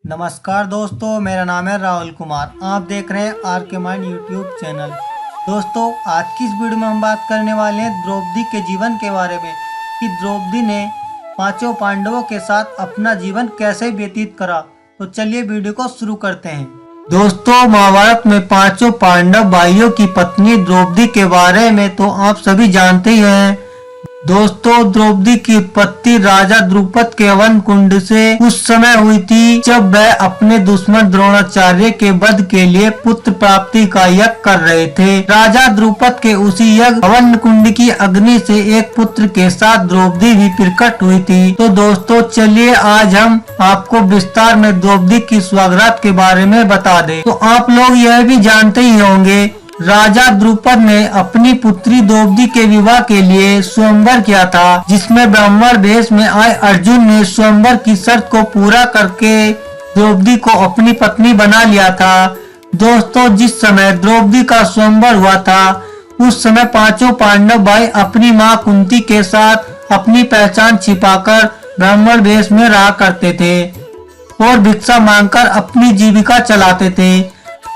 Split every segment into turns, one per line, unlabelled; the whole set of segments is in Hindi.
नमस्कार दोस्तों, मेरा नाम है राहुल कुमार। आप देख रहे हैं आर के माइंड यूट्यूब चैनल। दोस्तों, आज की इस वीडियो में हम बात करने वाले हैं द्रौपदी के जीवन के बारे में कि द्रौपदी ने पांचों पांडवों के साथ अपना जीवन कैसे व्यतीत करा। तो चलिए वीडियो को शुरू करते हैं। दोस्तों, महाभारत में पांचों पांडव भाइयों की पत्नी द्रौपदी के बारे में तो आप सभी जानते ही हैं। दोस्तों, द्रौपदी की उत्पत्ति राजा द्रुपद के हवन कुंड से उस समय हुई थी जब वह अपने दुश्मन द्रोणाचार्य के वध के लिए पुत्र प्राप्ति का यज्ञ कर रहे थे। राजा द्रुपद के उसी यज्ञ हवन कुंड की अग्नि से एक पुत्र के साथ द्रौपदी भी प्रकट हुई थी। तो दोस्तों, चलिए आज हम आपको विस्तार में द्रौपदी की स्वराज्य के बारे में बता दें। तो आप लोग यह भी जानते ही होंगे, राजा द्रुपद ने अपनी पुत्री द्रौपदी के विवाह के लिए स्वयंवर किया था, जिसमें ब्राह्मण वेश में आए अर्जुन ने स्वयंवर की शर्त को पूरा करके द्रौपदी को अपनी पत्नी बना लिया था। दोस्तों, जिस समय द्रौपदी का स्वयंवर हुआ था उस समय पांचों पांडव भाई अपनी मां कुंती के साथ अपनी पहचान छिपाकर ब्राह्मण वेश में रहा करते थे और भिक्षा मांगकर अपनी जीविका चलाते थे।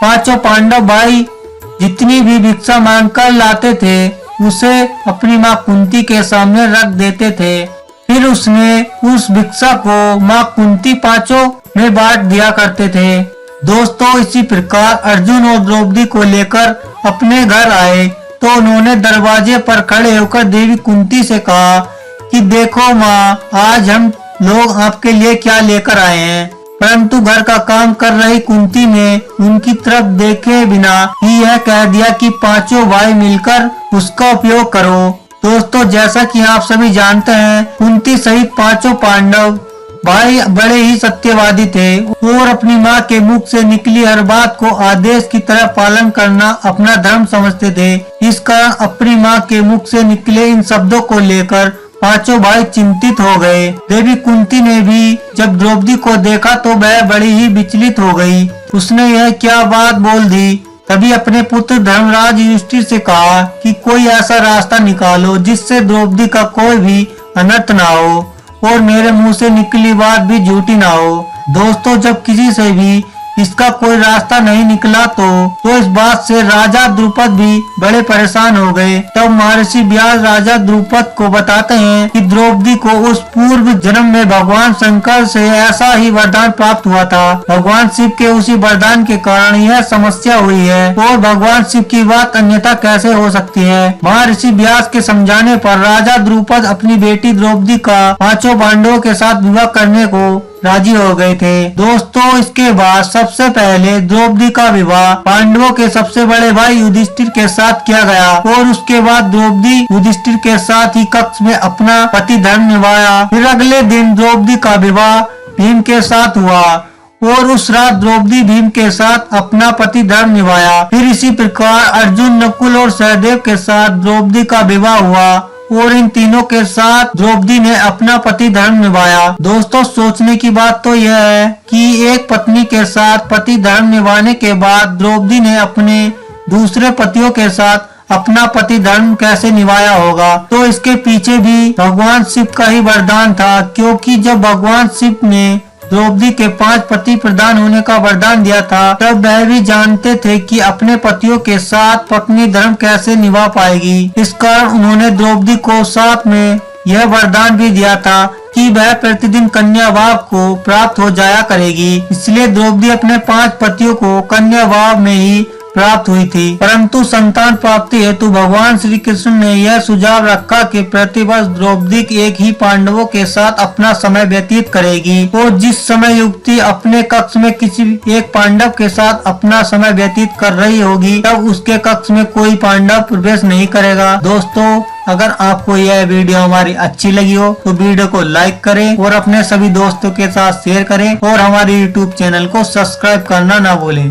पांचों पांडव भाई जितनी भी भिक्षा मांग कर लाते थे उसे अपनी माँ कुंती के सामने रख देते थे। फिर उसने उस भिक्षा को माँ कुंती पांचों में बांट दिया करते थे। दोस्तों, इसी प्रकार अर्जुन और द्रौपदी को लेकर अपने घर आए तो उन्होंने दरवाजे पर खड़े होकर देवी कुंती से कहा कि देखो माँ, आज हम लोग आपके लिए क्या लेकर आए हैं। परंतु घर का काम कर रही कुंती ने उनकी तरफ देखे बिना ही यह कह दिया कि पांचों भाई मिलकर उसका उपयोग करो। दोस्तों, जैसा कि आप सभी जानते हैं, कुंती सहित पांचों पांडव भाई बड़े ही सत्यवादी थे और अपनी मां के मुख से निकली हर बात को आदेश की तरह पालन करना अपना धर्म समझते थे। इस कारण अपनी मां के मुख से निकले इन शब्दों को लेकर पांचों भाई चिंतित हो गए। देवी कुंती ने भी जब द्रौपदी को देखा तो वह बड़ी ही विचलित हो गई। उसने यह क्या बात बोल दी। तभी अपने पुत्र धर्मराज युधिष्ठिर से कहा कि कोई ऐसा रास्ता निकालो जिससे द्रौपदी का कोई भी अनर्थ ना हो और मेरे मुंह से निकली बात भी झूठी ना हो। दोस्तों, जब किसी से भी इसका कोई रास्ता नहीं निकला तो इस बात से राजा द्रुपद भी बड़े परेशान हो गए। तब महर्षि व्यास राजा द्रुपद को बताते हैं कि द्रौपदी को उस पूर्व जन्म में भगवान शंकर से ऐसा ही वरदान प्राप्त हुआ था। भगवान शिव के उसी वरदान के कारण यह समस्या हुई है और भगवान शिव की बात अन्यथा कैसे हो सकती है। महर्षि व्यास के समझाने पर राजा द्रुपद अपनी बेटी द्रौपदी का पांचों पांडवों के साथ विवाह करने को राजी हो गए थे। दोस्तों, इसके बाद सबसे पहले द्रौपदी का विवाह पांडवों के सबसे बड़े भाई युधिष्ठिर के साथ किया गया और उसके बाद द्रौपदी युधिष्ठिर के साथ ही कक्ष में अपना पति धर्म निभाया। फिर अगले दिन द्रौपदी का विवाह भीम के साथ हुआ और उस रात द्रौपदी भीम के साथ अपना पति धर्म निभाया। फिर इसी प्रकार अर्जुन, नकुल और सहदेव के साथ द्रौपदी का विवाह हुआ और इन तीनों के साथ द्रौपदी ने अपना पति धर्म निभाया। दोस्तों, सोचने की बात तो यह है कि एक पत्नी के साथ पति धर्म निभाने के बाद द्रौपदी ने अपने दूसरे पतियों के साथ अपना पति धर्म कैसे निभाया होगा। तो इसके पीछे भी भगवान शिव का ही वरदान था, क्योंकि जब भगवान शिव ने द्रौपदी के 5 पति प्रदान होने का वरदान दिया था तब वह भी जानते थे कि अपने पतियों के साथ पत्नी धर्म कैसे निभा पाएगी। इस कारण उन्होंने द्रौपदी को साथ में यह वरदान भी दिया था कि वह प्रतिदिन कन्या भाव को प्राप्त हो जाया करेगी। इसलिए द्रौपदी अपने 5 पतियों को कन्या भाव में ही प्राप्त हुई थी। परंतु संतान प्राप्ति हेतु भगवान श्री कृष्ण ने यह सुझाव रखा कि प्रतिवर्ष द्रौपदी एक ही पांडवों के साथ अपना समय व्यतीत करेगी और जिस समय युवती अपने कक्ष में किसी एक पांडव के साथ अपना समय व्यतीत कर रही होगी तब उसके कक्ष में कोई पांडव प्रवेश नहीं करेगा। दोस्तों, अगर आपको यह वीडियो हमारी अच्छी लगी हो तो वीडियो को लाइक करें और अपने सभी दोस्तों के साथ शेयर करें और हमारे YouTube चैनल को सब्सक्राइब करना ना भूलें।